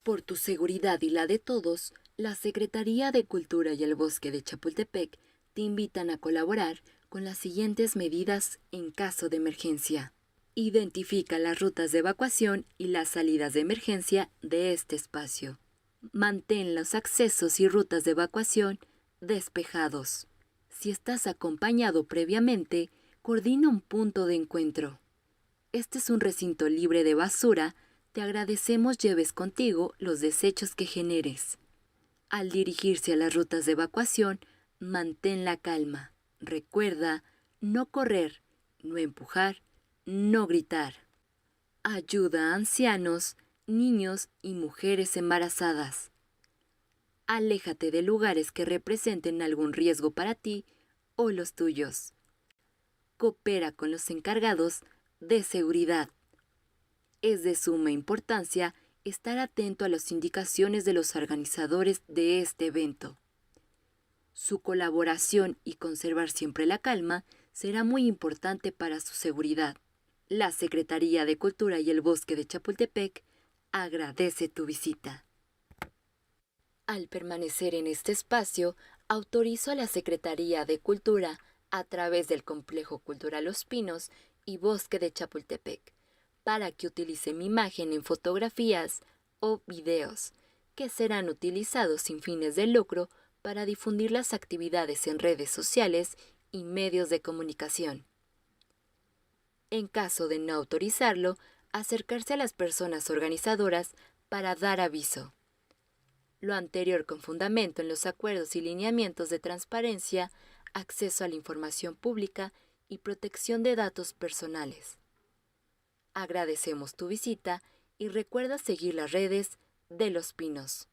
Por tu seguridad y la de todos, la Secretaría de Cultura y el Bosque de Chapultepec te invitan a colaborar con las siguientes medidas en caso de emergencia. Identifica las rutas de evacuación y las salidas de emergencia de este espacio. Mantén los accesos y rutas de evacuación despejados. Si estás acompañado previamente, coordina un punto de encuentro. Este es un recinto libre de basura. Te agradecemos lleves contigo los desechos que generes. Al dirigirse a las rutas de evacuación, mantén la calma. Recuerda no correr, no empujar, no gritar. Ayuda a ancianos, niños y mujeres embarazadas. Aléjate de lugares que representen algún riesgo para ti o los tuyos. Coopera con los encargados de seguridad. Es de suma importancia estar atento a las indicaciones de los organizadores de este evento. Su colaboración y conservar siempre la calma será muy importante para su seguridad. La Secretaría de Cultura y el Bosque de Chapultepec agradece tu visita. Al permanecer en este espacio, autorizo a la Secretaría de Cultura, a través del Complejo Cultural Los Pinos y Bosque de Chapultepec, para que utilice mi imagen en fotografías o videos, que serán utilizados sin fines de lucro para difundir las actividades en redes sociales y medios de comunicación. En caso de no autorizarlo, acercarse a las personas organizadoras para dar aviso. Lo anterior con fundamento en los acuerdos y lineamientos de transparencia, acceso a la información pública y protección de datos personales. Agradecemos tu visita y recuerda seguir las redes de Los Pinos.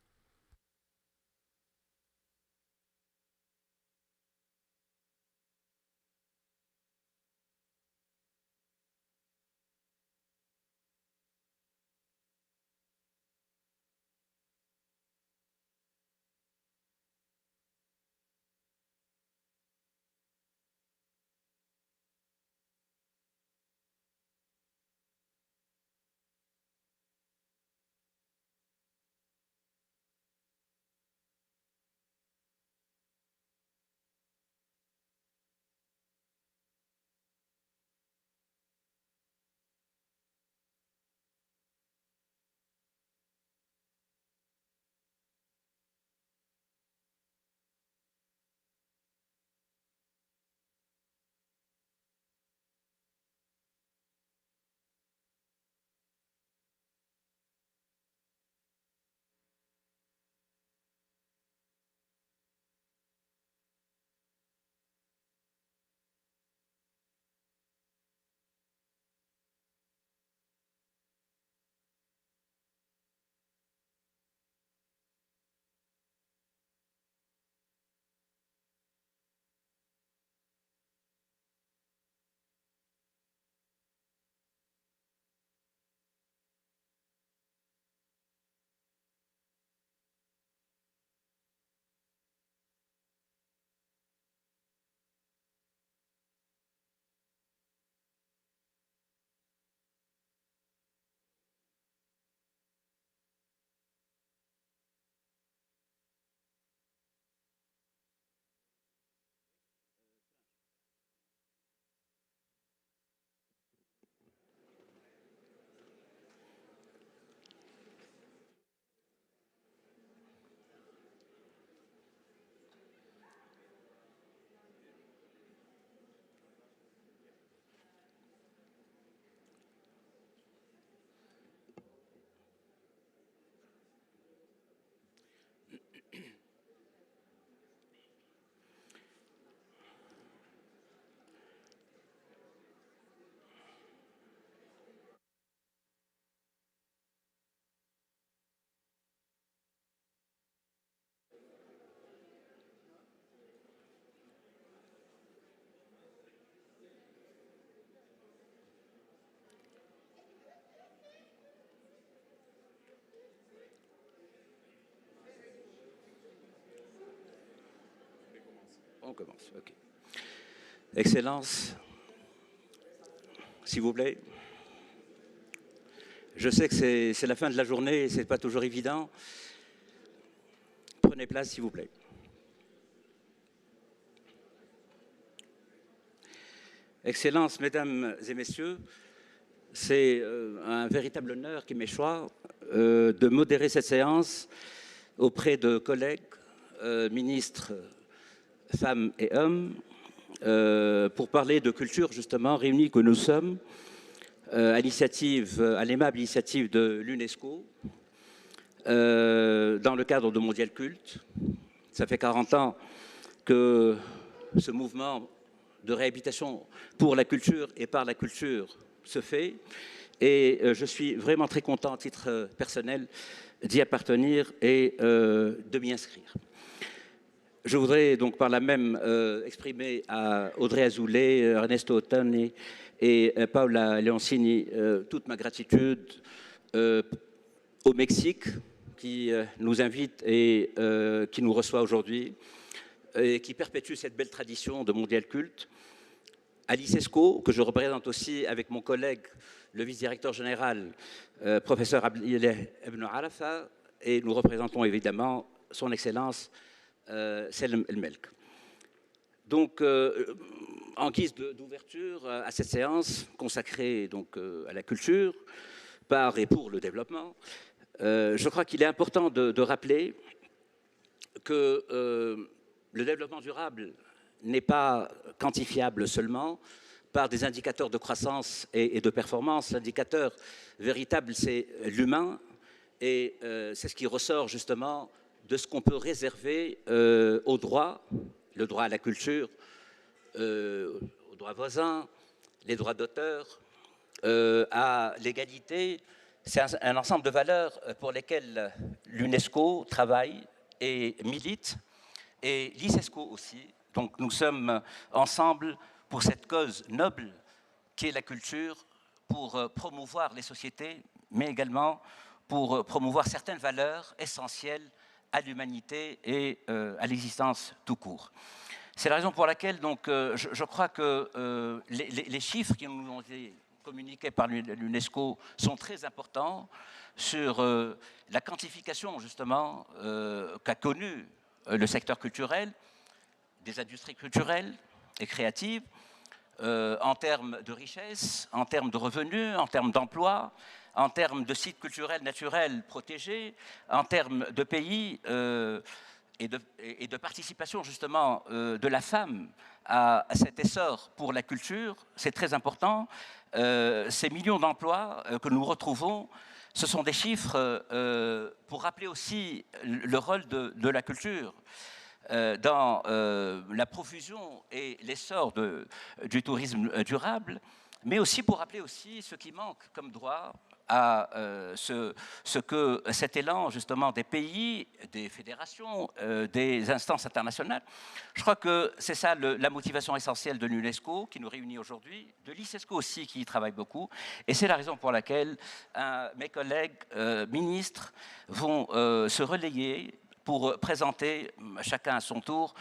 On commence, ok. Excellence, s'il vous plaît. Je sais que c'est la fin de la journée et ce n'est pas toujours évident. Prenez place, s'il vous plaît. Excellences, Mesdames et Messieurs, c'est un véritable honneur qui m'échoit de modérer cette séance auprès de collègues, ministres, femmes et hommes, pour parler de culture, justement, réunis que nous sommes, à l'aimable initiative de l'UNESCO, dans le cadre de Mondiacult. Ça fait 40 ans que ce mouvement de réhabilitation pour la culture et par la culture se fait. Et je suis vraiment très content, à titre personnel, d'y appartenir et de m'y inscrire. Je voudrais donc par là même exprimer à Audrey Azoulay, Ernesto Ottoni et Paola Leoncini toute ma gratitude au Mexique qui nous invite et qui nous reçoit aujourd'hui et qui perpétue cette belle tradition de Mondiacult. À l'ICESCO, que je représente aussi avec mon collègue, le vice-directeur général, professeur Abdillah Ibn Arafa, et nous représentons évidemment son Excellence Selm El-Melk. Donc, en guise d'ouverture à cette séance consacrée donc, à la culture, par et pour le développement, je crois qu'il est important de rappeler que le développement durable n'est pas quantifiable seulement par des indicateurs de croissance et de performance. L'indicateur véritable, c'est l'humain, et c'est ce qui ressort justement de ce qu'on peut réserver aux droits, le droit à la culture, aux droits voisins, les droits d'auteur, à l'égalité. C'est un ensemble de valeurs pour lesquelles l'UNESCO travaille et milite, et l'ICESCO aussi. Donc nous sommes ensemble pour cette cause noble qui est la culture, pour promouvoir les sociétés, mais également pour promouvoir certaines valeurs essentielles à l'humanité et à l'existence tout court. C'est la raison pour laquelle donc, je crois que les chiffres qui nous ont été communiqués par l'UNESCO sont très importants sur la quantification justement qu'a connue le secteur culturel, des industries culturelles et créatives, en termes de richesse, en termes de revenus, en termes d'emploi, en termes de sites culturels naturels protégés, en termes de pays et de participation justement de la femme à cet essor pour la culture. C'est très important. Ces millions d'emplois que nous retrouvons, ce sont des chiffres pour rappeler aussi le rôle de la culture dans la profusion et l'essor du tourisme durable, mais aussi pour rappeler aussi ce qui manque comme droit à ce que cet élan justement des pays, des fédérations, des instances internationales. Je crois que c'est ça la motivation essentielle de l'UNESCO qui nous réunit aujourd'hui, de l'ICESCO aussi qui y travaille beaucoup, et c'est la raison pour laquelle mes collègues ministres vont se relayer pour présenter chacun à son tour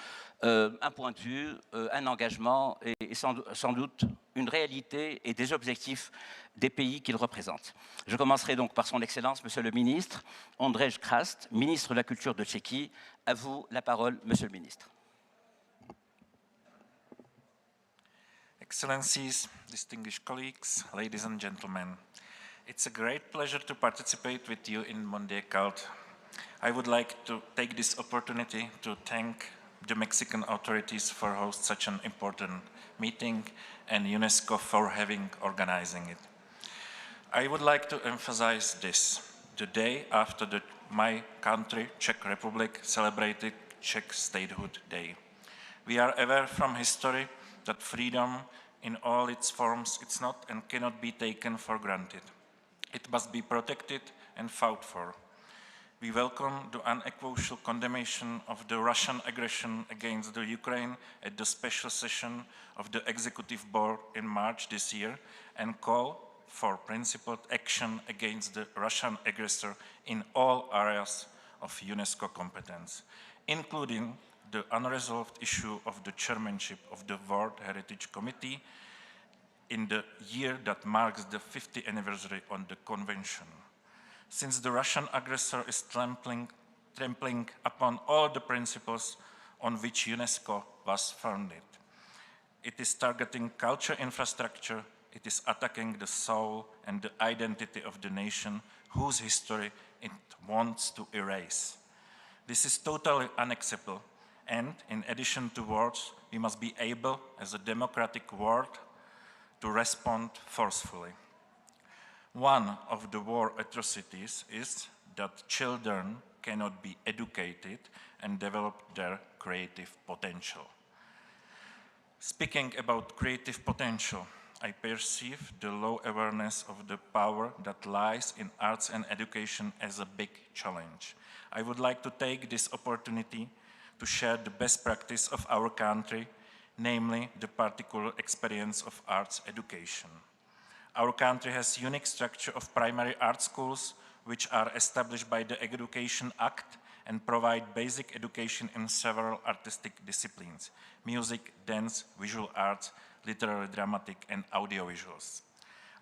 un point de vue, un engagement et sans doute une réalité et des objectifs des pays qu'il représente. Je commencerai donc par son Excellence, Monsieur le Ministre, Ondřej Krast, ministre de la Culture de Tchéquie. À vous la parole, Monsieur le Ministre. Excellencies, distinguished colleagues, ladies and gentlemen, it's a great pleasure to participate with you in Mondiacult. I would like to take this opportunity to thank the Mexican authorities for hosting such an important meeting and UNESCO for organizing it. I would like to emphasize this. The day after my country, Czech Republic, celebrated Czech Statehood Day. We are aware from history that freedom in all its forms is not and cannot be taken for granted. It must be protected and fought for. We welcome the unequivocal condemnation of the Russian aggression against the Ukraine at the special session of the Executive Board in March this year and call for principled action against the Russian aggressor in all areas of UNESCO competence, including the unresolved issue of the chairmanship of the World Heritage Committee in the year that marks the 50th anniversary on the convention. Since the Russian aggressor is trampling upon all the principles on which UNESCO was founded. It is targeting culture infrastructure, it is attacking the soul and the identity of the nation whose history it wants to erase. This is totally unacceptable, and in addition to words, we must be able, as a democratic world, to respond forcefully. One of the war atrocities is that children cannot be educated and develop their creative potential. Speaking about creative potential, I perceive the low awareness of the power that lies in arts and education as a big challenge. I would like to take this opportunity to share the best practice of our country, namely the particular experience of arts education. Our country has a unique structure of primary art schools, which are established by the Education Act and provide basic education in several artistic disciplines: music, dance, visual arts, literary, dramatic, and audiovisuals.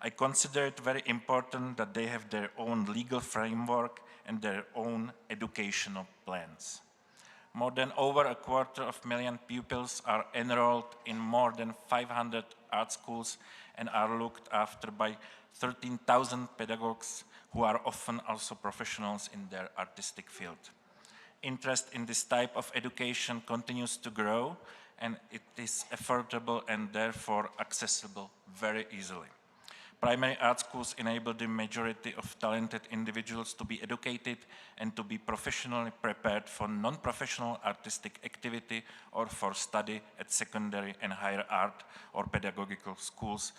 I consider it very important that they have their own legal framework and their own educational plans. More than over 250,000 pupils are enrolled in more than 500 art schools and are looked after by 13,000 pedagogues who are often also professionals in their artistic field. Interest in this type of education continues to grow, and it is affordable and therefore accessible very easily. Primary art schools enable the majority of talented individuals to be educated and to be professionally prepared for non-professional artistic activity or for study at secondary and higher art or pedagogical schools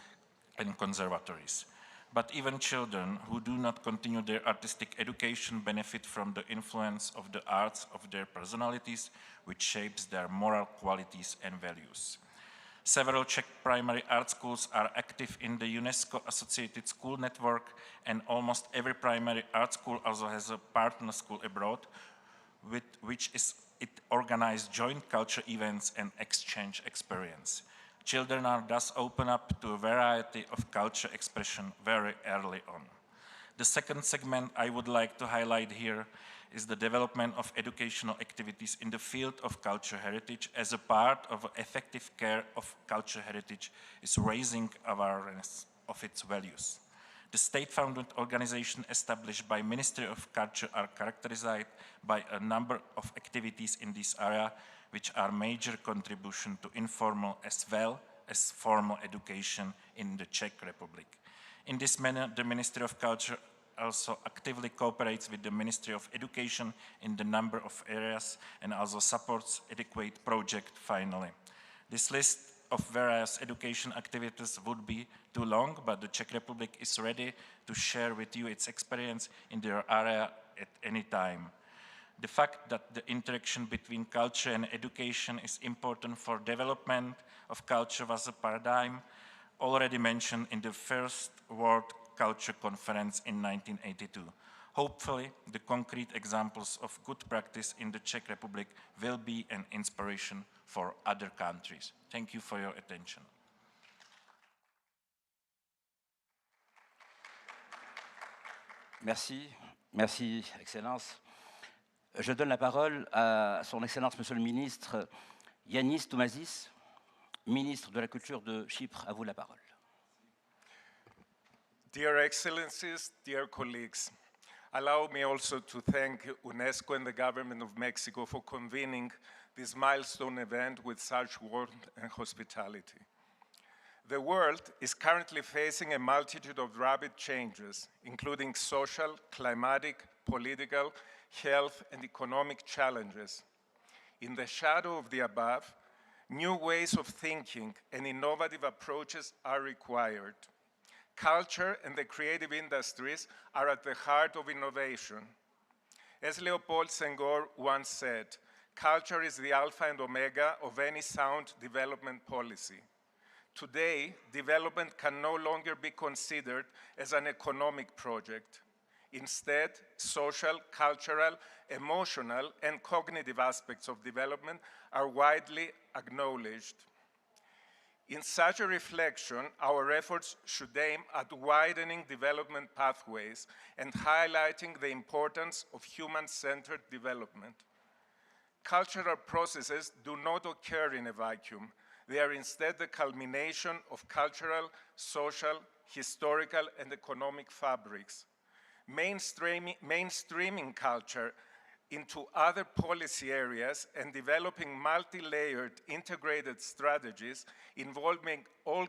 and conservatories. But even children who do not continue their artistic education benefit from the influence of the arts of their personalities, which shapes their moral qualities and values. Several Czech primary art schools are active in the UNESCO-associated school network, and almost every primary art school also has a partner school abroad, with which it organizes joint culture events and exchange experience. Children are thus open up to a variety of culture expression very early on. The second segment I would like to highlight here is the development of educational activities in the field of cultural heritage as a part of effective care of cultural heritage is raising awareness of its values. The state-founded organizations established by Ministry of Culture are characterized by a number of activities in this area, which are major contribution to informal as well as formal education in the Czech Republic. In this manner, the Ministry of Culture also actively cooperates with the Ministry of Education in the number of areas and also supports adequate projects finally. This list of various education activities would be too long, but the Czech Republic is ready to share with you its experience in their area at any time. The fact that the interaction between culture and education is important for development of culture was a paradigm already mentioned in the first World Culture Conference in 1982. Hopefully, the concrete examples of good practice in the Czech Republic will be an inspiration for other countries. Thank you for your attention. Merci, merci, Excellence. Je donne la parole à son Excellence, Monsieur le Ministre Yannis Toumazis, Ministre de la Culture de Chypre. À vous la parole. Dear Excellencies, dear colleagues, allow me also to thank UNESCO and the government of Mexico for convening this milestone event with such warmth and hospitality. The world is currently facing a multitude of rapid changes, including social, climatic, political, health, and economic challenges. In the shadow of the above, new ways of thinking and innovative approaches are required. Culture and the creative industries are at the heart of innovation. As Leopold Senghor once said, culture is the alpha and omega of any sound development policy. Today, development can no longer be considered as an economic project. Instead, social, cultural, emotional, and cognitive aspects of development are widely acknowledged. In such a reflection, our efforts should aim at widening development pathways and highlighting the importance of human-centered development. Cultural processes do not occur in a vacuum. They are instead the culmination of cultural, social, historical, and economic fabrics. Mainstreaming culture into other policy areas and developing multi-layered integrated strategies involving all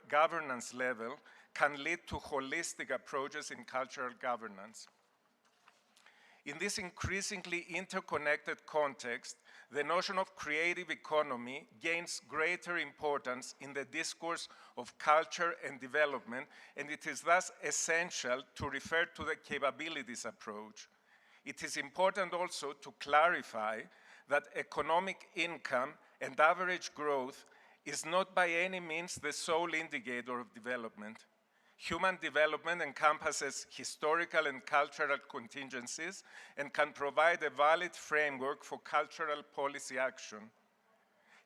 governance levels can lead to holistic approaches in cultural governance. In this increasingly interconnected context, the notion of creative economy gains greater importance in the discourse of culture and development, and it is thus essential to refer to the capabilities approach. It is important also to clarify that economic income and average growth is not by any means the sole indicator of development. Human development encompasses historical and cultural contingencies and can provide a valid framework for cultural policy action.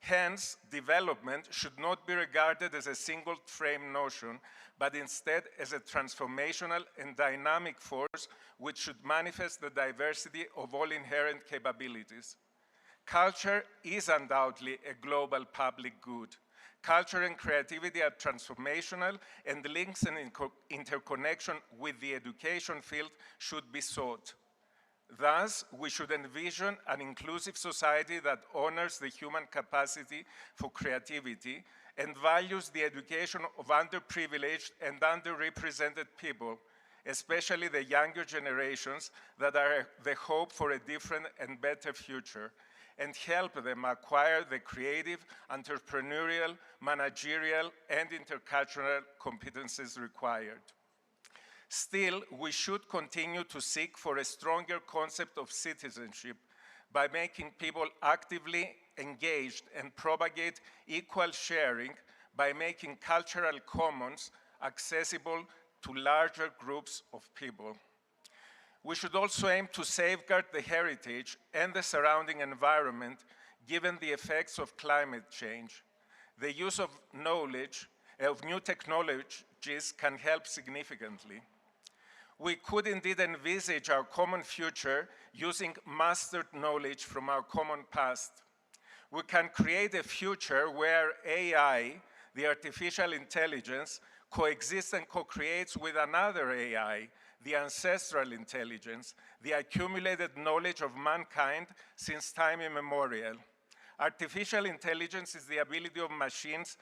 Hence, development should not be regarded as a single frame notion, but instead as a transformational and dynamic force which should manifest the diversity of all inherent capabilities. Culture is undoubtedly a global public good. Culture and creativity are transformational, and the links and interconnection with the education field should be sought. Thus, we should envision an inclusive society that honors the human capacity for creativity and values the education of underprivileged and underrepresented people, especially the younger generations that are the hope for a different and better future, and help them acquire the creative, entrepreneurial, managerial, and intercultural competencies required. Still, we should continue to seek for a stronger concept of citizenship by making people actively engaged and propagate equal sharing by making cultural commons accessible to larger groups of people. We should also aim to safeguard the heritage and the surrounding environment given the effects of climate change. The use of knowledge, of new technologies can help significantly. We could indeed envisage our common future using mastered knowledge from our common past. We can create a future where AI, the artificial intelligence, coexists and co-creates with another AI, the ancestral intelligence, the accumulated knowledge of mankind since time immemorial. Artificial intelligence is the ability of machines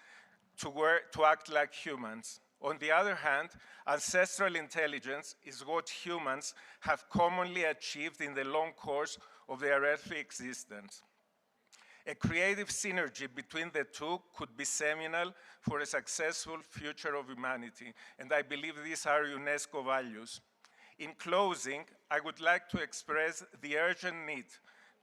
to act like humans. On the other hand, ancestral intelligence is what humans have commonly achieved in the long course of their earthly existence. A creative synergy between the two could be seminal for a successful future of humanity, and I believe these are UNESCO values. In closing, I would like to express the urgent need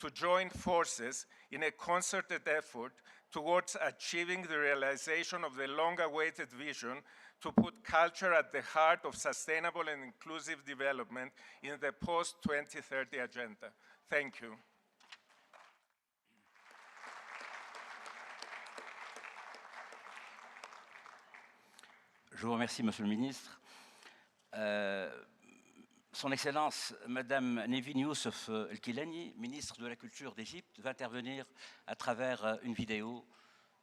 to join forces in a concerted effort towards achieving the realization of the long-awaited vision to put culture at the heart of sustainable and inclusive development in the post-2030 agenda. Thank you. Je vous remercie, Monsieur le Ministre. Son Excellence, Madame Nevin Youssef El-Kilani, ministre de la Culture d'Égypte, va intervenir à travers une vidéo.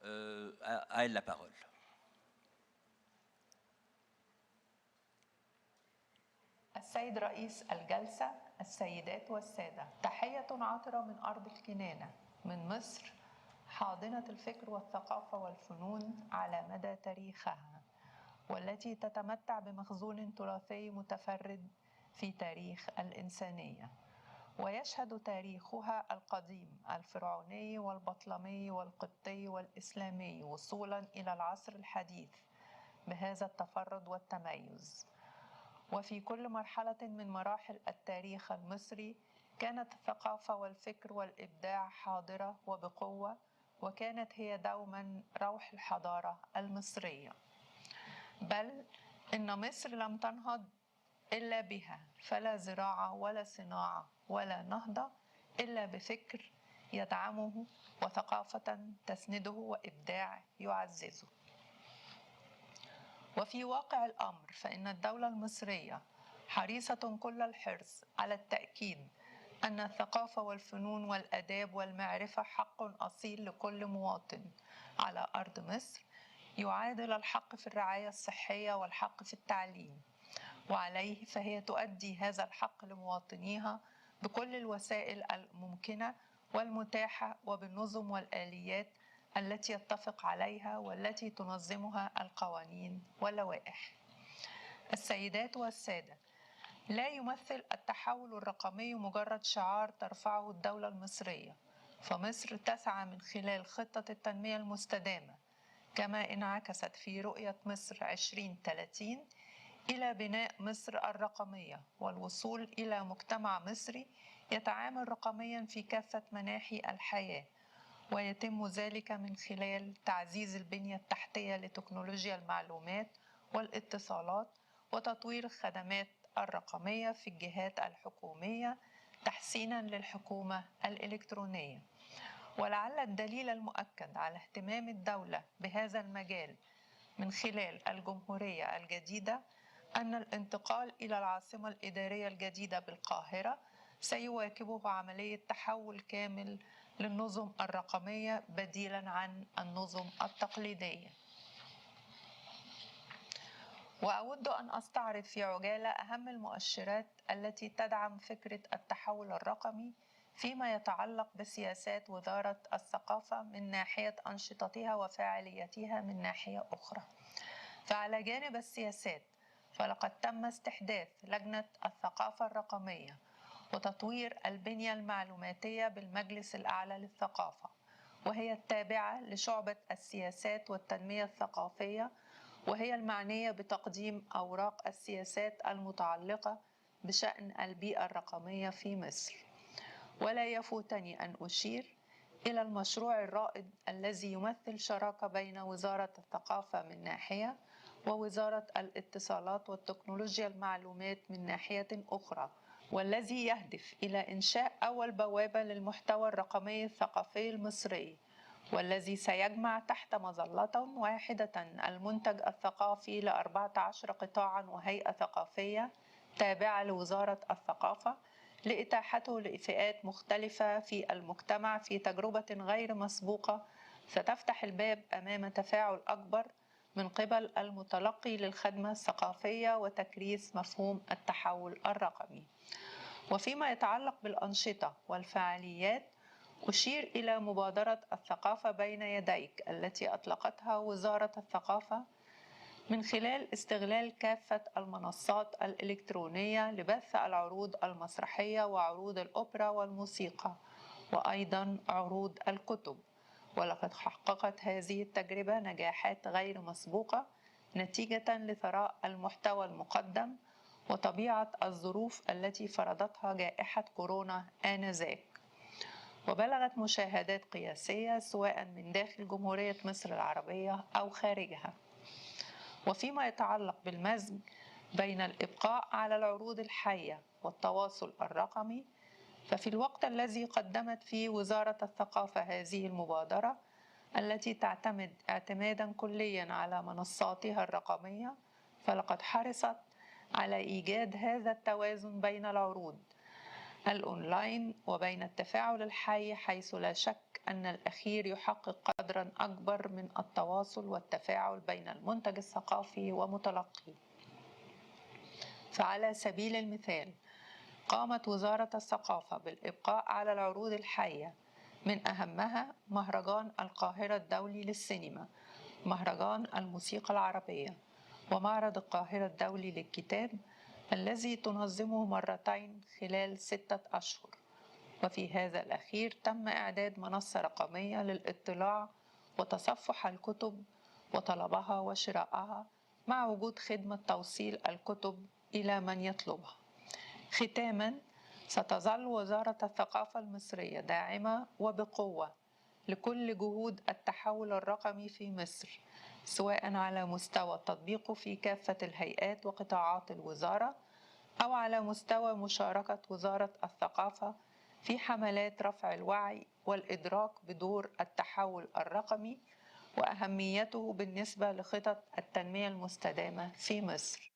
À elle la parole. السيد رئيس الجلسة، السيدات والسادة، تحية عاطرة من أرض الكنانة، من مصر، حاضنة الفكر والثقافة والفنون على مدى تاريخها، والتي تتمتع بمخزون تراثي متفرد في تاريخ الإنسانية. ويشهد تاريخها القديم الفرعوني والبطلمي والقبطي والإسلامي وصولاً إلى العصر الحديث بهذا التفرد والتميز. وفي كل مرحلة من مراحل التاريخ المصري كانت الثقافة والفكر والإبداع حاضرة وبقوة، وكانت هي دوماً روح الحضارة المصرية. بل إن مصر لم تنهض إلا بها، فلا زراعة ولا صناعة ولا نهضة إلا بفكر يدعمه وثقافة تسنده وإبداع يعززه. وفي واقع الأمر فإن الدولة المصرية حريصة كل الحرص على التأكيد أن الثقافة والفنون والآداب والمعرفة حق أصيل لكل مواطن على أرض مصر، يعادل الحق في الرعاية الصحية والحق في التعليم، وعليه فهي تؤدي هذا الحق لمواطنيها بكل الوسائل الممكنة والمتاحة وبالنظم والآليات التي يتفق عليها والتي تنظمها القوانين واللوائح. السيدات والسادة، لا يمثل التحول الرقمي مجرد شعار ترفعه الدولة المصرية، فمصر تسعى من خلال خطة التنمية المستدامة كما انعكست في رؤية مصر 2030 إلى بناء مصر الرقمية والوصول إلى مجتمع مصري يتعامل رقميا في كافة مناحي الحياة، ويتم ذلك من خلال تعزيز البنية التحتية لتكنولوجيا المعلومات والاتصالات وتطوير الخدمات الرقمية في الجهات الحكومية تحسينا للحكومة الإلكترونية. ولعل الدليل المؤكد على اهتمام الدولة بهذا المجال من خلال الجمهورية الجديدة أن الانتقال إلى العاصمة الإدارية الجديدة بالقاهرة سيواكبه عملية تحول كامل للنظم الرقمية بديلاً عن النظم التقليدية. وأود أن أستعرض في عجالة أهم المؤشرات التي تدعم فكرة التحول الرقمي فيما يتعلق بسياسات وزارة الثقافة من ناحية أنشطتها وفاعليتها من ناحية أخرى. فعلى جانب السياسات فلقد تم استحداث لجنة الثقافة الرقمية وتطوير البنية المعلوماتية بالمجلس الأعلى للثقافة، وهي التابعة لشعبة السياسات والتنمية الثقافية، وهي المعنية بتقديم أوراق السياسات المتعلقة بشأن البيئة الرقمية في مصر. ولا يفوتني أن أشير إلى المشروع الرائد الذي يمثل شراكة بين وزارة الثقافة من ناحية ووزارة الاتصالات والتكنولوجيا المعلومات من ناحية أخرى، والذي يهدف إلى إنشاء أول بوابة للمحتوى الرقمي الثقافي المصري، والذي سيجمع تحت مظلة واحدة المنتج الثقافي ل14 قطاعا وهيئة ثقافية تابعة لوزارة الثقافة لإتاحته لفئات مختلفة في المجتمع في تجربة غير مسبوقة ستفتح الباب أمام تفاعل أكبر من قبل المتلقي للخدمة الثقافية وتكريس مفهوم التحول الرقمي. وفيما يتعلق بالأنشطة والفعاليات أشير إلى مبادرة الثقافة بين يديك التي أطلقتها وزارة الثقافة من خلال استغلال كافة المنصات الإلكترونية لبث العروض المسرحية وعروض الأوبرا والموسيقى وأيضا عروض الكتب. ولقد حققت هذه التجربة نجاحات غير مسبوقة نتيجة لثراء المحتوى المقدم وطبيعة الظروف التي فرضتها جائحة كورونا آنذاك، وبلغت مشاهدات قياسية سواء من داخل جمهورية مصر العربية أو خارجها. وفيما يتعلق بالمزج بين الإبقاء على العروض الحية والتواصل الرقمي، ففي الوقت الذي قدمت فيه وزارة الثقافة هذه المبادرة التي تعتمد اعتمادا كليا على منصاتها الرقمية، فلقد حرصت على إيجاد هذا التوازن بين العروض الأونلاين وبين التفاعل الحي، حيث لا شك أن الأخير يحقق قدرا أكبر من التواصل والتفاعل بين المنتج الثقافي ومتلقيه. فعلى سبيل المثال قامت وزارة الثقافة بالإبقاء على العروض الحية، من أهمها مهرجان القاهرة الدولي للسينما، مهرجان الموسيقى العربية، ومعرض القاهرة الدولي للكتاب الذي تنظمه مرتين خلال 6 أشهر. وفي هذا الأخير تم إعداد منصة رقمية للاطلاع وتصفح الكتب وطلبها وشرائها مع وجود خدمة توصيل الكتب إلى من يطلبها. ختاماً، ستظل وزارة الثقافة المصرية داعمة وبقوة لكل جهود التحول الرقمي في مصر، سواء على مستوى تطبيقه في كافة الهيئات وقطاعات الوزارة أو على مستوى مشاركة وزارة الثقافة في حملات رفع الوعي والإدراك بدور التحول الرقمي وأهميته بالنسبة لخطط التنمية المستدامة في مصر.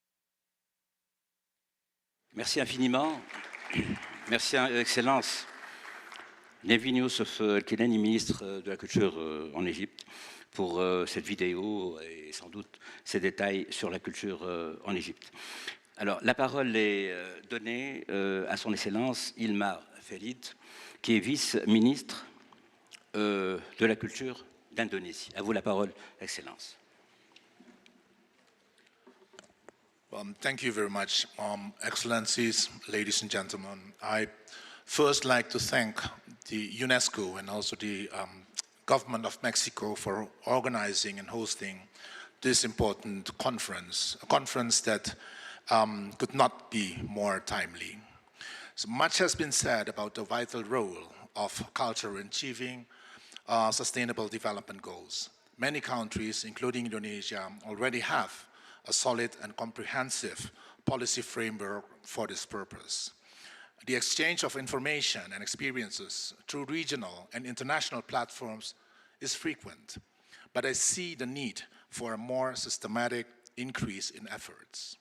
Merci infiniment. Merci, Excellence. Bienvenue Yusuf El-Kenani, ministre de la Culture en Égypte, pour cette vidéo et sans doute ces détails sur la culture en Égypte. Alors, la parole est donnée à son Excellence Ilmar Felid, qui est vice-ministre de la Culture d'Indonésie. À vous la parole, Excellence. Thank you very much, Excellencies, ladies and gentlemen. I first like to thank the UNESCO and also the government of Mexico for organizing and hosting this important conference, a conference that could not be more timely. So much has been said about the vital role of culture in achieving sustainable development goals. Many countries, including Indonesia, already have a solid and comprehensive policy framework for this purpose. The exchange of information and experiences through regional and international platforms is frequent, but I see the need for a more systematic increase in efforts.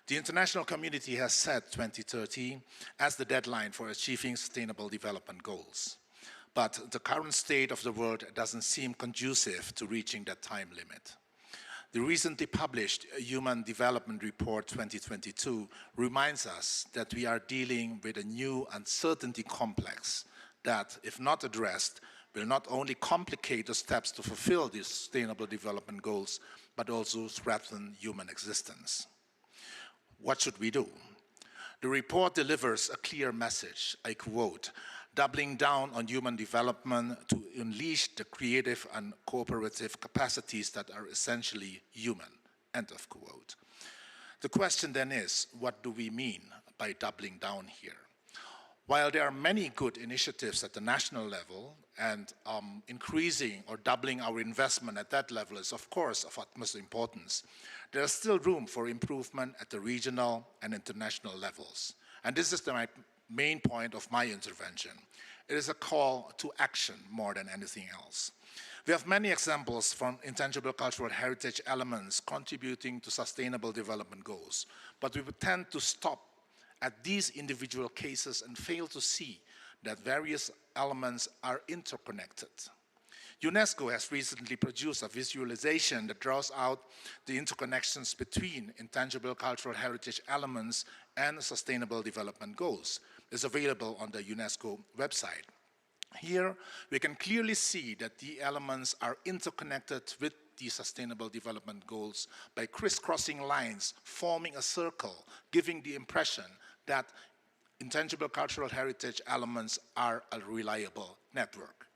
The international community has set 2030 as the deadline for achieving sustainable development goals, but the current state of the world doesn't seem conducive to reaching that time limit. The recently published Human Development Report 2022 reminds us that we are dealing with a new uncertainty complex that, if not addressed, will not only complicate the steps to fulfill these sustainable development goals, but also threaten human existence. What should we do? The report delivers a clear message, I quote, doubling down on human development to unleash the creative and cooperative capacities that are essentially human, end of quote. The question then is, what do we mean by doubling down here? While there are many good initiatives at the national level, and increasing or doubling our investment at that level is of course of utmost importance, there is still room for improvement at the regional and international levels. And this is my main point of my intervention. It is a call to action more than anything else. We have many examples from intangible cultural heritage elements contributing to sustainable development goals, but we would tend to stop at these individual cases and fail to see that various elements are interconnected. UNESCO has recently produced a visualization that draws out the interconnections between intangible cultural heritage elements and sustainable development goals. It's available on the UNESCO website. Here, we can clearly see that the elements are interconnected with the sustainable development goals by crisscrossing lines, forming a circle, giving the impression that intangible cultural heritage elements are a reliable network.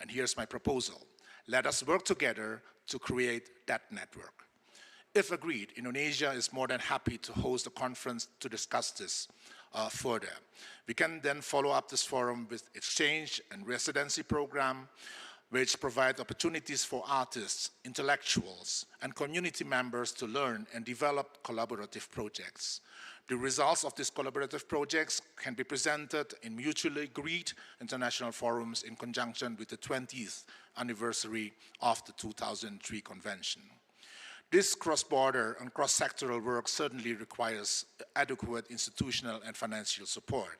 And here's my proposal. Let us work together to create that network. If agreed, Indonesia is more than happy to host a conference to discuss this further. We can then follow up this forum with exchange and residency program, which provide opportunities for artists, intellectuals, and community members to learn and develop collaborative projects. The results of these collaborative projects can be presented in mutually agreed international forums in conjunction with the 20th anniversary of the 2003 convention. This cross-border and cross-sectoral work certainly requires adequate institutional and financial support.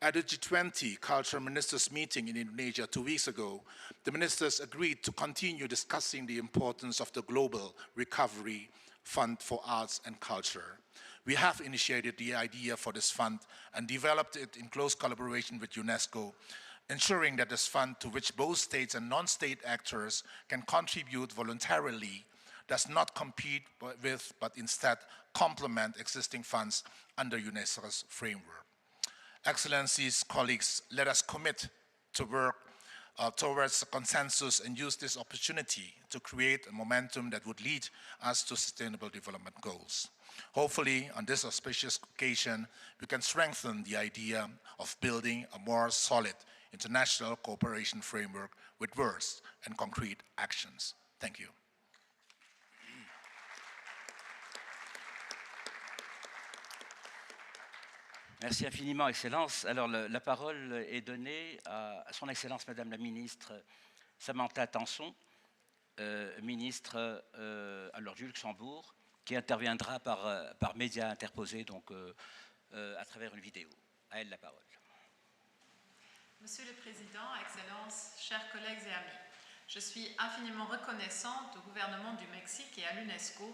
At the G20 Culture Ministers meeting in Indonesia 2 weeks ago, the ministers agreed to continue discussing the importance of the Global Recovery Fund for Arts and Culture. We have initiated the idea for this fund and developed it in close collaboration with UNESCO, ensuring that this fund, to which both states and non-state actors can contribute voluntarily, does not compete with, but instead complement existing funds under UNESCO's framework. Excellencies, colleagues, let us commit to work towards a consensus and use this opportunity to create a momentum that would lead us to sustainable development goals. Hopefully, on this auspicious occasion, we can strengthen the idea of building a more solid international cooperation framework with words and concrete actions. Thank you. Merci infiniment, Excellence. Alors, la parole est donnée à son Excellence, Madame la Ministre Samantha Tanson, ministre alors du Luxembourg, qui interviendra par médias interposés, donc à travers une vidéo. À elle la parole. Monsieur le Président, Excellences, chers collègues et amis, je suis infiniment reconnaissante au gouvernement du Mexique et à l'UNESCO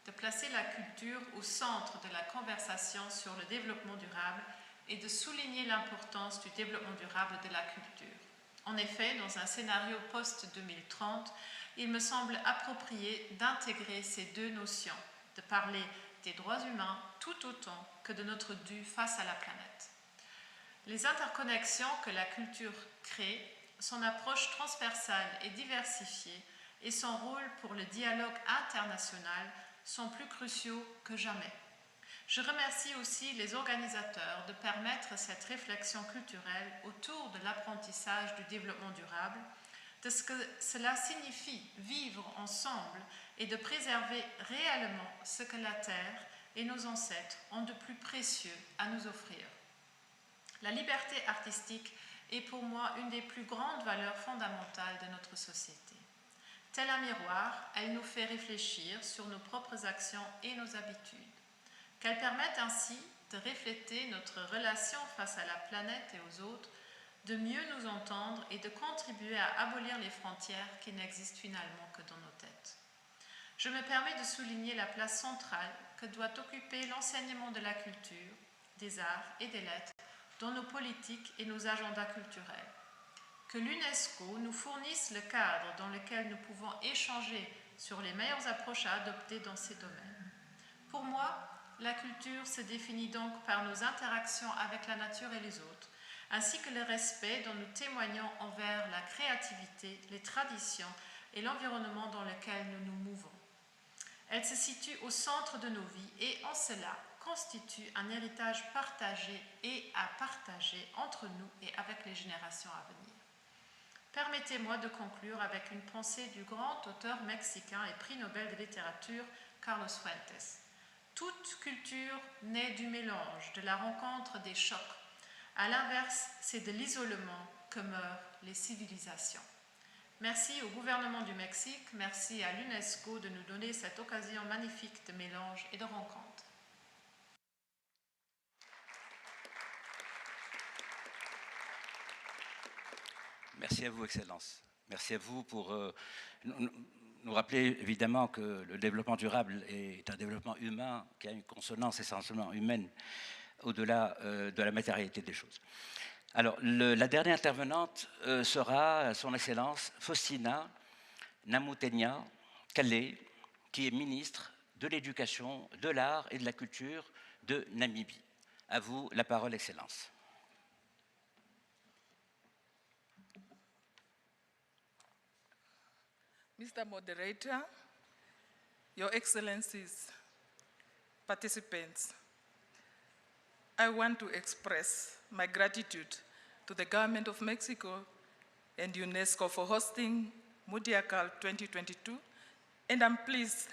de placer la culture au centre de la conversation sur le développement durable et de souligner l'importance du développement durable de la culture. En effet, dans un scénario post-2030, il me semble approprié d'intégrer ces deux notions, de parler des droits humains tout autant que de notre dû face à la planète. Les interconnexions que la culture crée, son approche transversale et diversifiée et son rôle pour le dialogue international sont plus cruciaux que jamais. Je remercie aussi les organisateurs de permettre cette réflexion culturelle autour de l'apprentissage du développement durable, de ce que cela signifie vivre ensemble et de préserver réellement ce que la Terre et nos ancêtres ont de plus précieux à nous offrir. La liberté artistique est pour moi une des plus grandes valeurs fondamentales de notre société. Tel un miroir, elle nous fait réfléchir sur nos propres actions et nos habitudes, qu'elle permette ainsi de refléter notre relation face à la planète et aux autres, de mieux nous entendre et de contribuer à abolir les frontières qui n'existent finalement que dans nos têtes. Je me permets de souligner la place centrale que doit occuper l'enseignement de la culture, des arts et des lettres dans nos politiques et nos agendas culturels. Que l'UNESCO nous fournisse le cadre dans lequel nous pouvons échanger sur les meilleures approches à adopter dans ces domaines. Pour moi, la culture se définit donc par nos interactions avec la nature et les autres, ainsi que le respect dont nous témoignons envers la créativité, les traditions et l'environnement dans lequel nous nous mouvons. Elle se situe au centre de nos vies et en cela constitue un héritage partagé et à partager entre nous et avec les générations à venir. Permettez-moi de conclure avec une pensée du grand auteur mexicain et prix Nobel de littérature Carlos Fuentes. Toute culture naît du mélange, de la rencontre des chocs. À l'inverse, c'est de l'isolement que meurent les civilisations. Merci au gouvernement du Mexique, merci à l'UNESCO de nous donner cette occasion magnifique de mélange et de rencontre. Merci à vous, Excellence. Merci à vous pour nous rappeler évidemment que le développement durable est un développement humain qui a une consonance essentiellement humaine au-delà de la matérialité des choses. Alors, la dernière intervenante sera Son Excellence Faustina Namutenia Calais, qui est ministre de l'Éducation, de l'Art et de la Culture de Namibie. À vous la parole, Excellence. Mr. Moderator, Your Excellencies, participants, I want to express my gratitude to the Government of Mexico and UNESCO for hosting Mondiacult 2022, and I'm pleased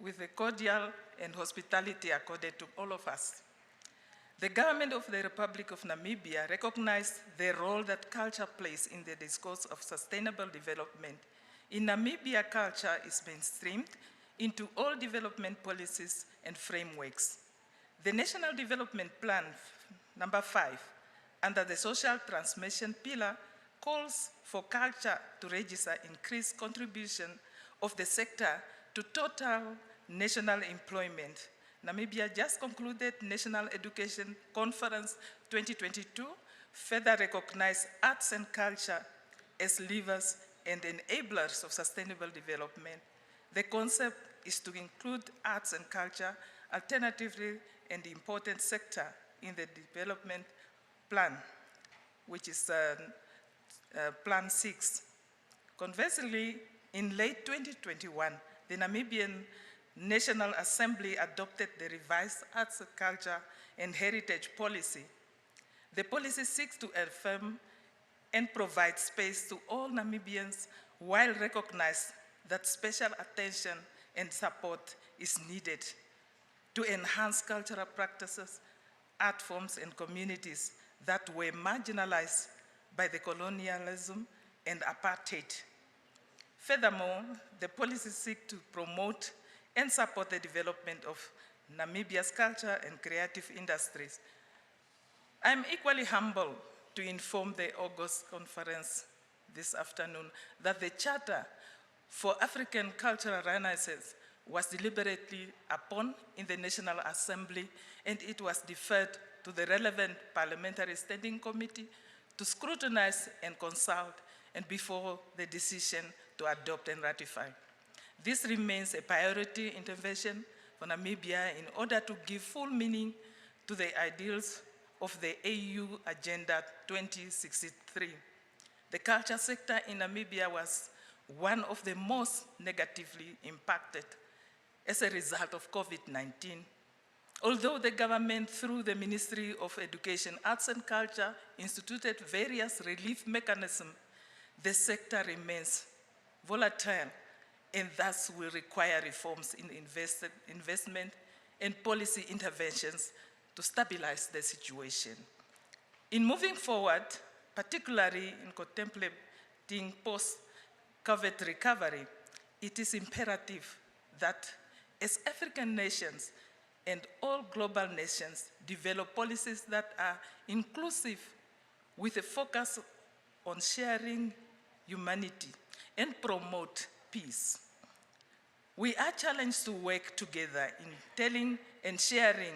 with the cordial and hospitality accorded to all of us. The Government of the Republic of Namibia recognized the role that culture plays in the discourse of sustainable development. In Namibia, culture is mainstreamed into all development policies and frameworks. The National Development Plan, number 5, under the social transmission pillar, calls for culture to register increased contribution of the sector to total national employment. Namibia just concluded National Education Conference 2022, further recognized arts and culture as levers and enablers of sustainable development. The concept is to include arts and culture alternatively an important sector in the development plan, which is Plan 6. Conversely, in late 2021, the Namibian National Assembly adopted the revised Arts, Culture, and Heritage Policy. The policy seeks to affirm and provide space to all Namibians while recognizing that special attention and support is needed to enhance cultural practices, art forms, and communities that were marginalized by the colonialism and apartheid. Furthermore, the policies seek to promote and support the development of Namibia's culture and creative industries. I'm equally humbled to inform the August conference this afternoon that the Charter for African Cultural Renaissance was deliberately upon in the National Assembly, and it was deferred to the relevant Parliamentary Standing Committee to scrutinize and consult, and before the decision to adopt and ratify. This remains a priority intervention for Namibia in order to give full meaning to the ideals of the AU Agenda 2063. The culture sector in Namibia was one of the most negatively impacted as a result of COVID-19. Although the government, through the Ministry of Education, Arts and Culture, instituted various relief mechanisms, the sector remains volatile and thus will require reforms in investment and policy interventions to stabilize the situation. In moving forward, particularly in contemplating post-COVID recovery, it is imperative that as African nations and all global nations develop policies that are inclusive with a focus on sharing humanity and promote peace. We are challenged to work together in telling and sharing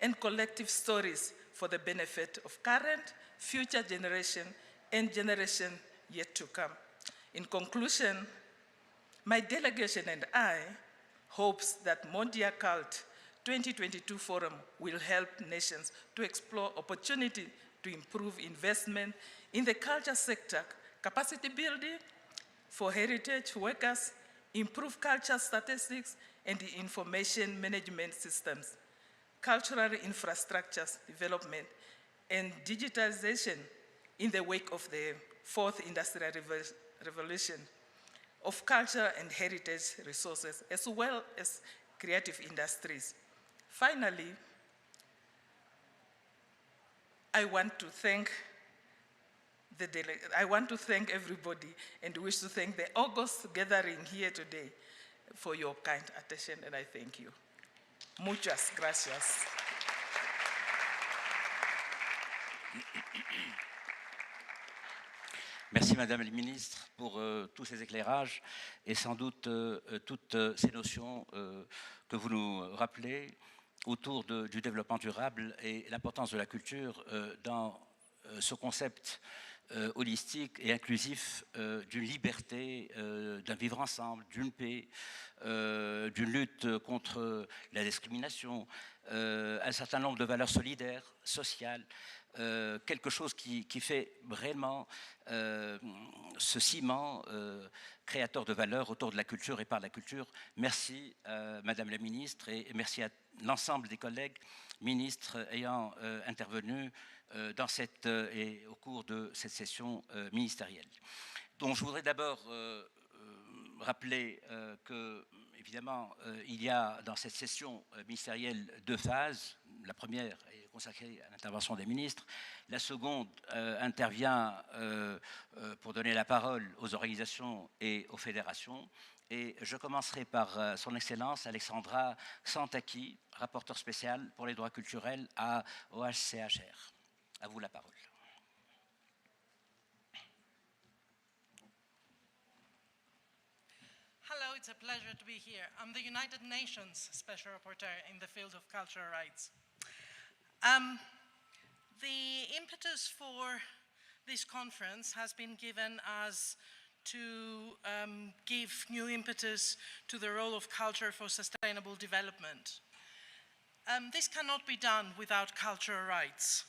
and collective stories for the benefit of current, future generation, and generation yet to come. In conclusion, my delegation and I hopes that Mondiacult 2022 Forum will help nations to explore opportunity to improve investment in the culture sector, capacity building for heritage workers, improve culture statistics and the information management systems, cultural infrastructures development, and digitalization in the wake of the fourth industrial revolution of culture and heritage resources, as well as creative industries. Finally, I want to thank everybody and wish to thank the August gathering here today for your kind attention, and I thank you. Muchas gracias. Merci Madame la Ministre pour tous ces éclairages et sans doute toutes ces notions que vous nous rappelez autour du développement durable et l'importance de la culture dans ce concept holistique et inclusif d'une liberté, d'un vivre ensemble, d'une paix, d'une lutte contre la discrimination, un certain nombre de valeurs solidaires, sociales, quelque chose qui fait réellement ce ciment créateur de valeurs autour de la culture et par la culture. Merci Madame la Ministre et merci à l'ensemble des collègues ministres ayant intervenu dans et au cours de cette session ministérielle. Donc je voudrais d'abord rappeler que, évidemment, il y a dans cette session ministérielle deux phases. La première est consacrée à l'intervention des ministres. La seconde intervient pour donner la parole aux organisations et aux fédérations. Et je commencerai par son Excellence Alexandra Santaki, rapporteur spécial pour les droits culturels à OHCHR. À vous la parole. Hello, it's a pleasure to be here. I'm the United Nations Special Rapporteur in the field of cultural rights. The impetus for this conference has been given as to give new impetus to the role of culture for sustainable development. This cannot be done without cultural rights.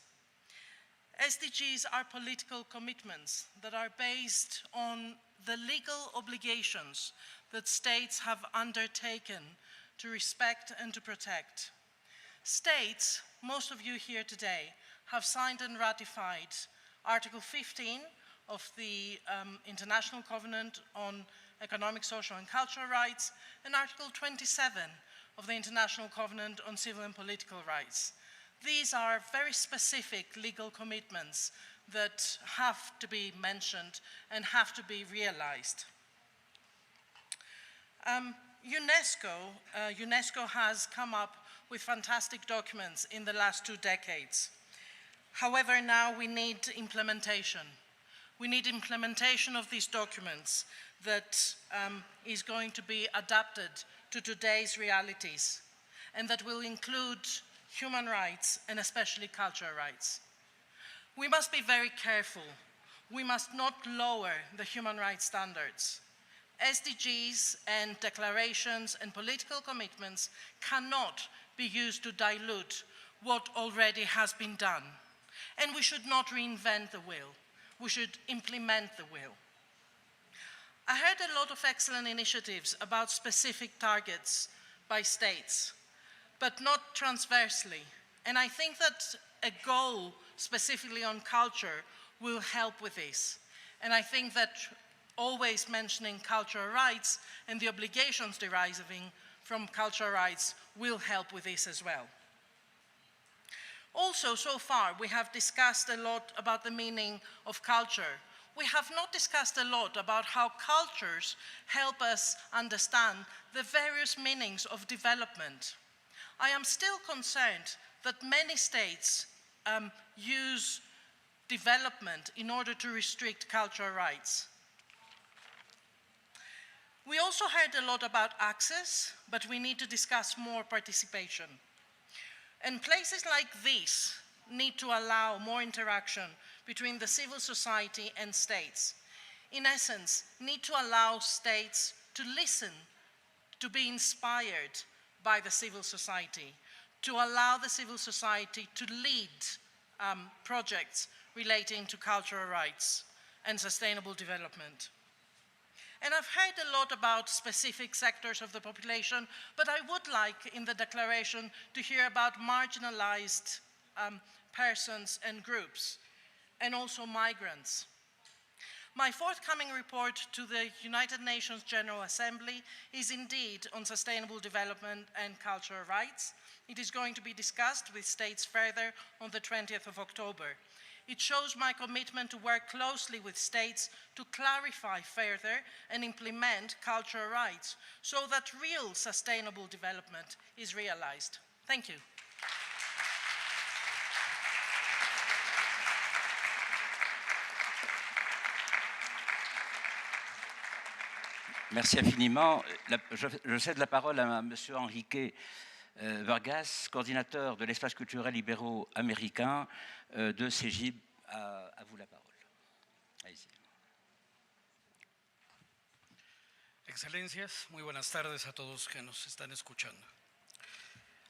SDGs are political commitments that are based on the legal obligations that states have undertaken to respect and to protect. States, most of you here today, have signed and ratified Article 15 of the International Covenant on Economic, Social and Cultural Rights and Article 27 of the International Covenant on Civil and Political Rights. These are very specific legal commitments that have to be mentioned and have to be realized. UNESCO has come up with fantastic documents in the last 2 decades. However, now we need implementation. We need implementation of these documents that is going to be adapted to today's realities and that will include human rights and especially cultural rights. We must be very careful. We must not lower the human rights standards. SDGs and declarations and political commitments cannot be used to dilute what already has been done. And we should not reinvent the wheel. We should implement the wheel. I heard a lot of excellent initiatives about specific targets by states, but not transversely. And I think that a goal specifically on culture will help with this. And I think that always mentioning cultural rights and the obligations deriving from cultural rights will help with this as well. Also, so far, we have discussed a lot about the meaning of culture. We have not discussed a lot about how cultures help us understand the various meanings of development. I am still concerned that many states use development in order to restrict cultural rights. We also heard a lot about access, but we need to discuss more participation. And places like this need to allow more interaction between the civil society and states. In essence, need to allow states to listen, to be inspired by the civil society, to allow the civil society to lead projects relating to cultural rights and sustainable development. And I've heard a lot about specific sectors of the population, but I would like in the declaration to hear about marginalized persons and groups, and also migrants. My forthcoming report to the United Nations General Assembly is indeed on sustainable development and cultural rights. It is going to be discussed with states further on the 20th of October. It shows my commitment to work closely with states to clarify further and implement cultural rights so that real sustainable development is realized. Thank you. Merci infiniment. Je cède la parole à M. Enrique Vargas, coordinateur de l'espace culturel ibéro-américain de CEGIB. À vous la parole. Allez-y. Excelencias, muy buenas tardes a todos que nos están escuchando.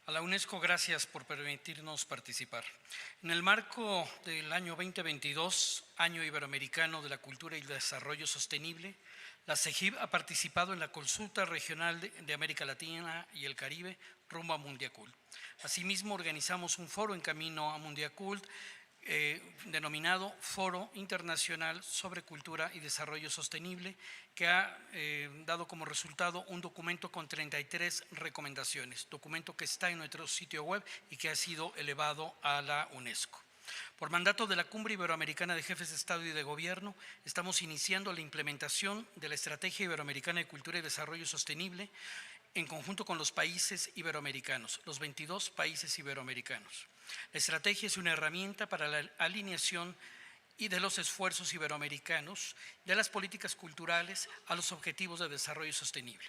A la UNESCO, gracias por permitirnos participar. En el marco del año 2022, Año Iberoamericano de la Cultura y el Desarrollo Sostenible, la CEGIB ha participado en la consulta regional de América Latina y el Caribe rumbo a Mondiacult. Asimismo, organizamos un foro en camino a Mondiacult denominado Foro Internacional sobre Cultura y Desarrollo Sostenible, que ha dado como resultado un documento con 33 recomendaciones, documento que está en nuestro sitio web y que ha sido elevado a la UNESCO. Por mandato de la Cumbre Iberoamericana de Jefes de Estado y de Gobierno, estamos iniciando la implementación de la Estrategia Iberoamericana de Cultura y Desarrollo Sostenible en conjunto con los países iberoamericanos, los 22 países iberoamericanos. La estrategia es una herramienta para la alineación y de los esfuerzos iberoamericanos de las políticas culturales a los objetivos de desarrollo sostenible.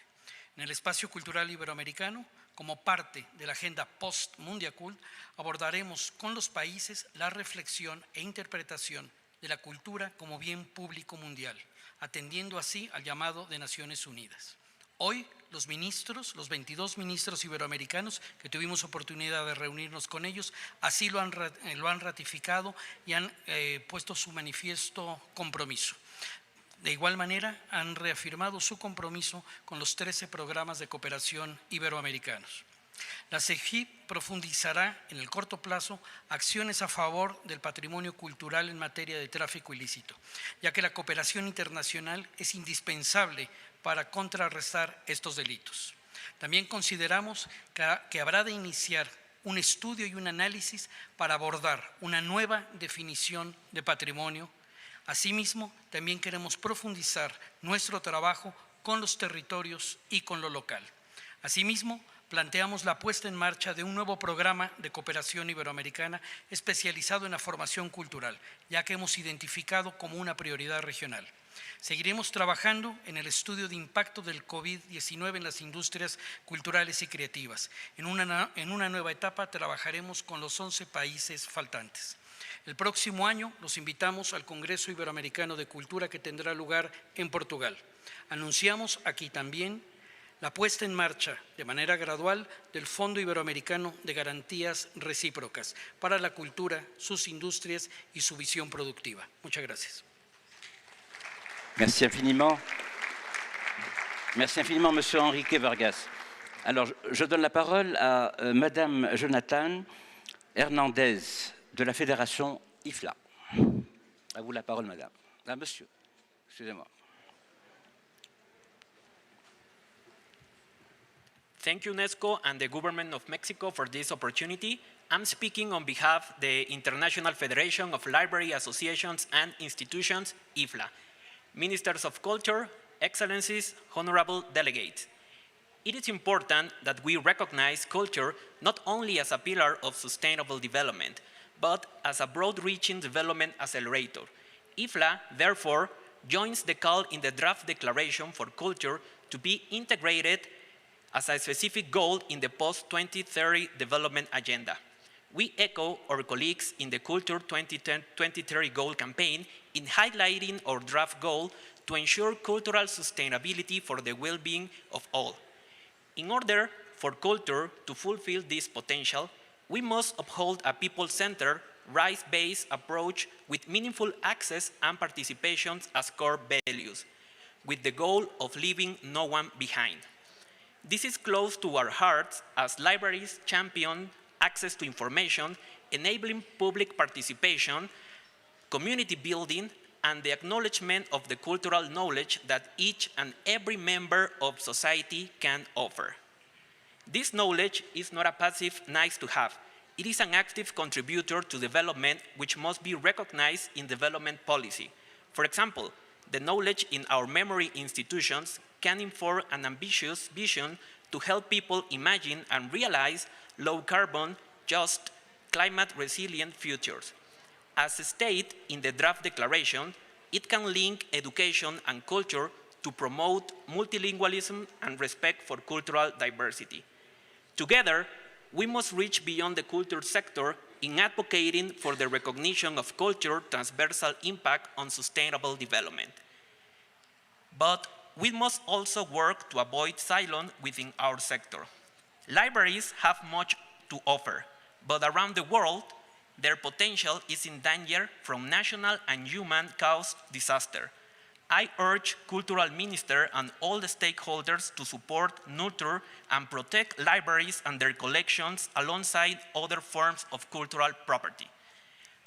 En el espacio cultural iberoamericano, como parte de la agenda post-Mondiacult, abordaremos con los países la reflexión e interpretación de la cultura como bien público mundial, atendiendo así al llamado de Naciones Unidas. Hoy los 22 ministros iberoamericanos que tuvimos oportunidad de reunirnos con ellos, así lo han ratificado y han puesto su manifiesto compromiso. De igual manera, han reafirmado su compromiso con los 13 programas de cooperación iberoamericanos. La CEGIB profundizará en el corto plazo acciones a favor del patrimonio cultural en materia de tráfico ilícito, ya que la cooperación internacional es indispensable para contrarrestar estos delitos. También consideramos que habrá de iniciar un estudio y un análisis para abordar una nueva definición de patrimonio. Asimismo, también queremos profundizar nuestro trabajo con los territorios y con lo local. Asimismo, planteamos la puesta en marcha de un nuevo programa de cooperación iberoamericana especializado en la formación cultural, ya que hemos identificado como una prioridad regional. Seguiremos trabajando en el estudio de impacto del COVID-19 en las industrias culturales y creativas. En una nueva etapa trabajaremos con los 11 países faltantes. El próximo año los invitamos al Congreso Iberoamericano de Cultura que tendrá lugar en Portugal. Anunciamos aquí también la puesta en marcha de manera gradual del Fondo Iberoamericano de Garantías Recíprocas para la cultura, sus industrias y su visión productiva. Muchas gracias. Merci infiniment. Merci infiniment, Monsieur Enrique Vargas. Alors, je donne la parole à Madame Jonathan Hernandez de la Fédération IFLA. À vous la parole, Madame. Ah, Monsieur, excusez-moi. Thank you, UNESCO and the Government of Mexico for this opportunity. I'm speaking on behalf of the International Federation of Library Associations and Institutions, IFLA. Ministers of Culture, Excellencies, Honorable Delegates. It is important that we recognize culture not only as a pillar of sustainable development, but as a broad-reaching development accelerator. IFLA, therefore, joins the call in the draft declaration for culture to be integrated as a specific goal in the post-2030 development agenda. We echo our colleagues in the Culture 2030 Goal campaign in highlighting our draft goal to ensure cultural sustainability for the well-being of all. In order for culture to fulfill this potential, we must uphold a people-centered, rights-based approach with meaningful access and participation as core values, with the goal of leaving no one behind. This is close to our hearts as libraries champion access to information, enabling public participation, community building, and the acknowledgement of the cultural knowledge that each and every member of society can offer. This knowledge is not a passive nice to have. It is an active contributor to development which must be recognized in development policy. For example, the knowledge in our memory institutions can inform an ambitious vision to help people imagine and realize low-carbon, just, climate-resilient futures. As stated in the draft declaration, it can link education and culture to promote multilingualism and respect for cultural diversity. Together, we must reach beyond the culture sector in advocating for the recognition of culture's transversal impact on sustainable development. But we must also work to avoid silos within our sector. Libraries have much to offer, but around the world, their potential is in danger from national and human-caused disaster. I urge cultural ministers and all the stakeholders to support, nurture, and protect libraries and their collections alongside other forms of cultural property.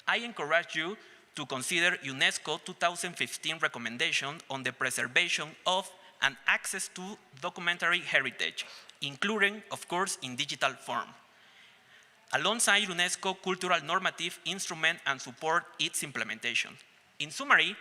I encourage you to consider UNESCO 2015 recommendation on the preservation of and access to documentary heritage, including, of course, in digital form, alongside UNESCO cultural normative instrument and support its implementation. In summary,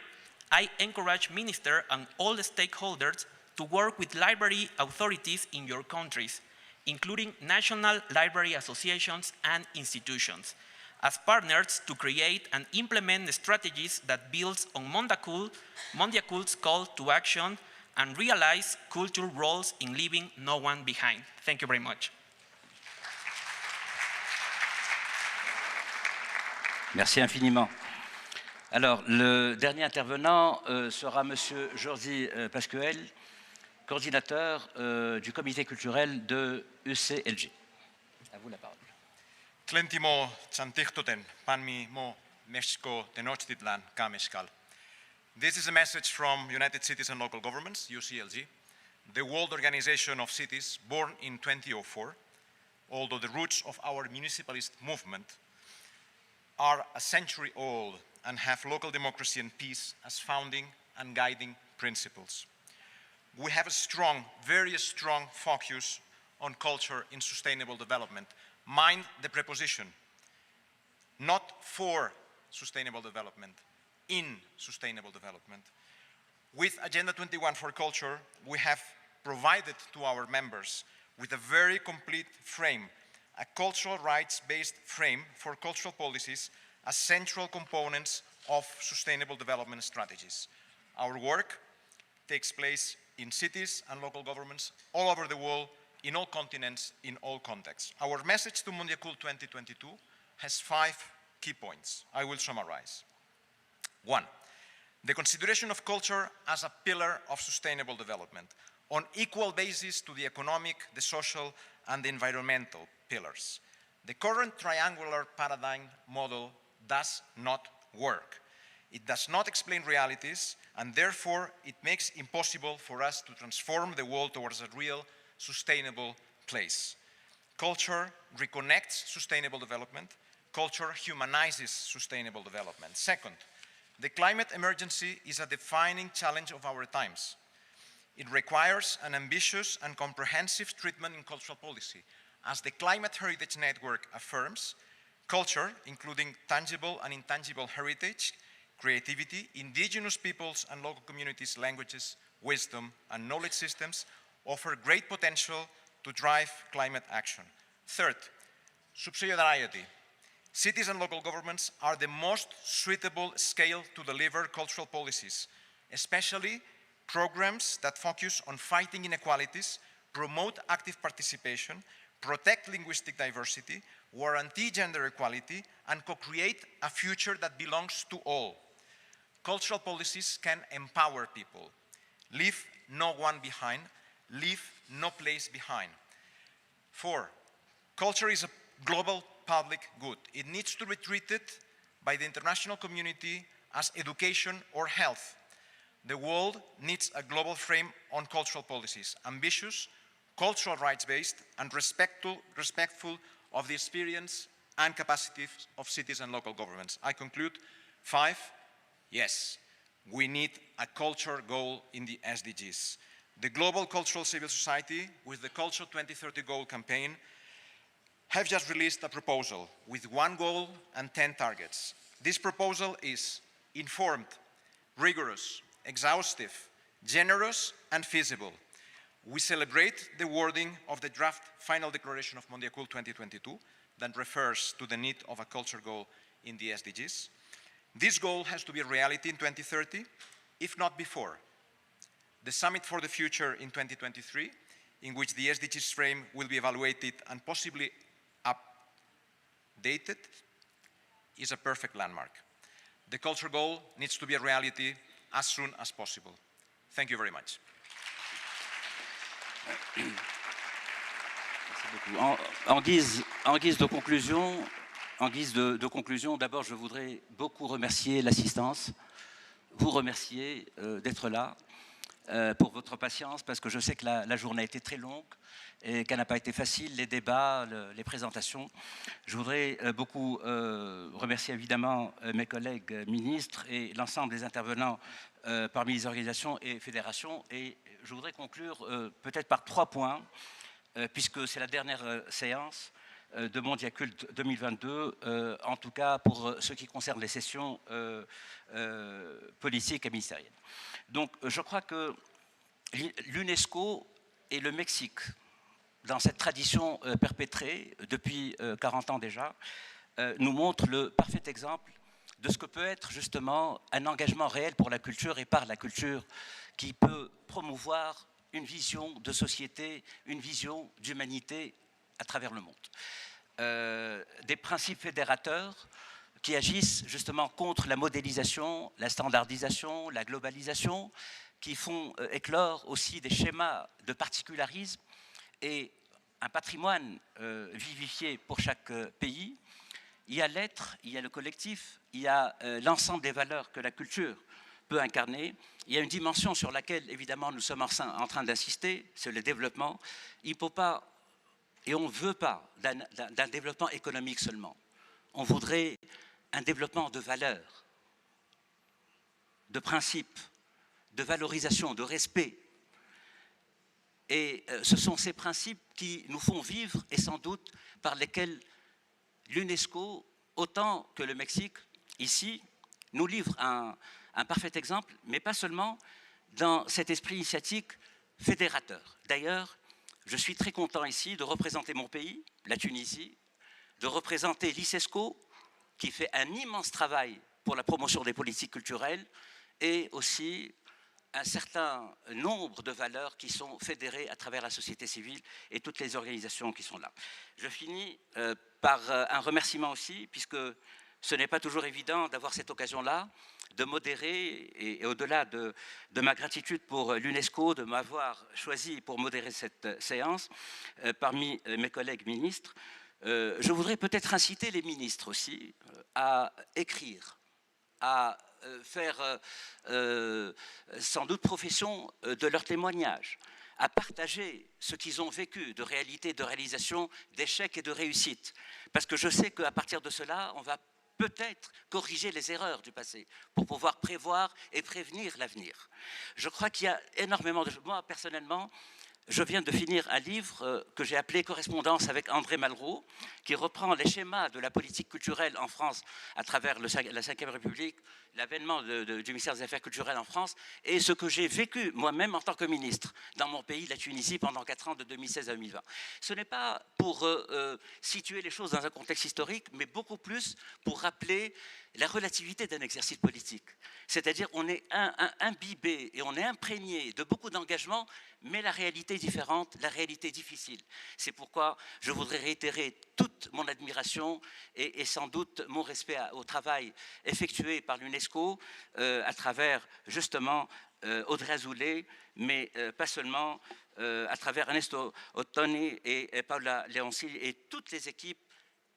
I encourage ministers and all the stakeholders to work with library authorities in your countries, including national library associations and institutions, as partners to create and implement strategies that builds on Mondiacult's call to action and realize cultural roles in leaving no one behind. Thank you very much. Merci infiniment. Alors, le dernier intervenant sera Monsieur Jordi Pascuel, coordinateur du comité culturel de UCLG. À vous la parole. Tlentimo Chantichtoten, Panmi Mo Mexico Tenochtitlan Kameskal. This is a message from United Cities and Local Governments, UCLG, the World Organization of Cities born in 2004, although the roots of our municipalist movement are a century old and have local democracy and peace as founding and guiding principles. We have a strong, very strong focus on culture in sustainable development. Mind the preposition, not for sustainable development, in sustainable development. With Agenda 21 for Culture, we have provided to our members with a very complete frame, a cultural rights-based frame for cultural policies as central components of sustainable development strategies. Our work takes place in cities and local governments all over the world, in all continents, in all contexts. Our message to Mondiacult 2022 has 5 key points. I will summarize. 1. The consideration of culture as a pillar of sustainable development, on equal basis to the economic, the social, and the environmental pillars. The current triangular paradigm model does not work. It does not explain realities, and therefore it makes impossible for us to transform the world towards a real, sustainable place. Culture reconnects sustainable development. Culture humanizes sustainable development. Second, the climate emergency is a defining challenge of our times. It requires an ambitious and comprehensive treatment in cultural policy. As the Climate Heritage Network affirms, culture, including tangible and intangible heritage, creativity, indigenous peoples and local communities, languages, wisdom, and knowledge systems offer great potential to drive climate action. Third, subsidiarity. Cities and local governments are the most suitable scale to deliver cultural policies, especially programs that focus on fighting inequalities, promote active participation, protect linguistic diversity, guarantee gender equality, and co-create a future that belongs to all. Cultural policies can empower people, leave no one behind, leave no place behind. 4. Culture is a global public good. It needs to be treated by the international community as education or health. The world needs a global frame on cultural policies, ambitious, cultural rights-based, and respectful of the experience and capacities of cities and local governments. I conclude. 5, yes, we need a culture goal in the SDGs. The Global Cultural Civil Society, with the Culture 2030 Goal campaign, have just released a proposal with 1 goal and 10 targets. This proposal is informed, rigorous, exhaustive, generous, and feasible. We celebrate the wording of the draft final declaration of Mondiacult 2022 that refers to the need of a culture goal in the SDGs. This goal has to be a reality in 2030, if not before. The Summit for the Future in 2023, in which the SDGs frame will be evaluated and possibly updated, is a perfect landmark. The culture goal needs to be a reality as soon as possible. Thank you very much. En guise de conclusion, d'abord, je voudrais beaucoup remercier l'assistance, vous remercier d'être là, pour votre patience, parce que je sais que la journée a été très longue et qu'elle n'a pas été facile, les débats, les présentations. Je voudrais beaucoup remercier évidemment mes collègues ministres et l'ensemble des intervenants parmi les organisations et fédérations. Et je voudrais conclure peut-être par 3 points, puisque c'est la dernière séance de Mondiacult 2022, en tout cas pour ce qui concerne les sessions politiques et ministérielles. Donc je crois que l'UNESCO et le Mexique, dans cette tradition perpétrée depuis 40 ans déjà, nous montrent le parfait exemple de ce que peut être justement un engagement réel pour la culture et par la culture qui peut promouvoir une vision de société, une vision d'humanité à travers le monde. Des principes fédérateurs qui agissent justement contre la modélisation, la standardisation, la globalisation, qui font éclore aussi des schémas de particularisme et un patrimoine vivifié pour chaque pays. Il y a l'être, il y a le collectif, il y a l'ensemble des valeurs que la culture peut incarner. Il y a une dimension sur laquelle, évidemment, nous sommes en train d'insister, c'est le développement. Il ne faut pas, et on ne veut pas, d'un développement économique seulement. On voudrait un développement de valeurs, de principes, de valorisation, de respect. Et ce sont ces principes qui nous font vivre et sans doute par lesquels l'UNESCO, autant que le Mexique, ici, nous livre un parfait exemple, mais pas seulement dans cet esprit initiatique fédérateur. D'ailleurs, je suis très content ici de représenter mon pays, la Tunisie, de représenter l'ICESCO, qui fait un immense travail pour la promotion des politiques culturelles, et aussi un certain nombre de valeurs qui sont fédérées à travers la société civile et toutes les organisations qui sont là. Je finis par un remerciement aussi, puisque ce n'est pas toujours évident d'avoir cette occasion-là, de modérer, et au-delà de ma gratitude pour l'UNESCO, de m'avoir choisi pour modérer cette séance, parmi mes collègues ministres, je voudrais peut-être inciter les ministres aussi à écrire, à faire sans doute profession de leur témoignage, à partager ce qu'ils ont vécu de réalité, de réalisation, d'échecs et de réussites. Parce que je sais qu'à partir de cela, on va peut-être corriger les erreurs du passé pour pouvoir prévoir et prévenir l'avenir. Je crois qu'il y a énormément de choses. Moi, personnellement, je viens de finir un livre que j'ai appelé « Correspondance avec André Malraux », qui reprend les schémas de la politique culturelle en France à travers la Ve République, l'avènement du ministère des Affaires culturelles en France, et ce que j'ai vécu moi-même en tant que ministre dans mon pays, la Tunisie, pendant 4 ans, de 2016 à 2020. Ce n'est pas pour situer les choses dans un contexte historique, mais beaucoup plus pour rappeler la relativité d'un exercice politique. C'est-à-dire on est imbibé et on est imprégné de beaucoup d'engagements, mais la réalité est différente, la réalité est difficile. C'est pourquoi je voudrais réitérer toute mon admiration et sans doute mon respect au travail effectué par l'UNESCO à travers justement Audrey Azoulay, mais pas seulement, à travers Ernesto Ottoni et Paula Leonci et toutes les équipes,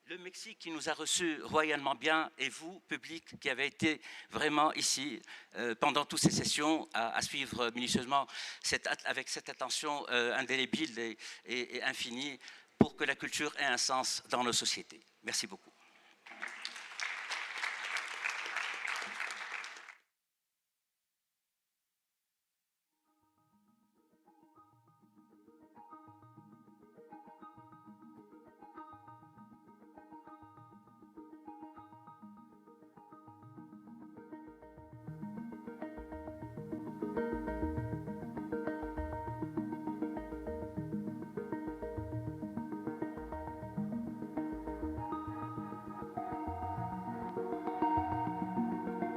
le Mexique qui nous a reçus royalement bien, et vous, public, qui avez été vraiment ici pendant toutes ces sessions à suivre minutieusement avec cette attention indélébile et infinie pour que la culture ait un sens dans nos sociétés. Merci beaucoup.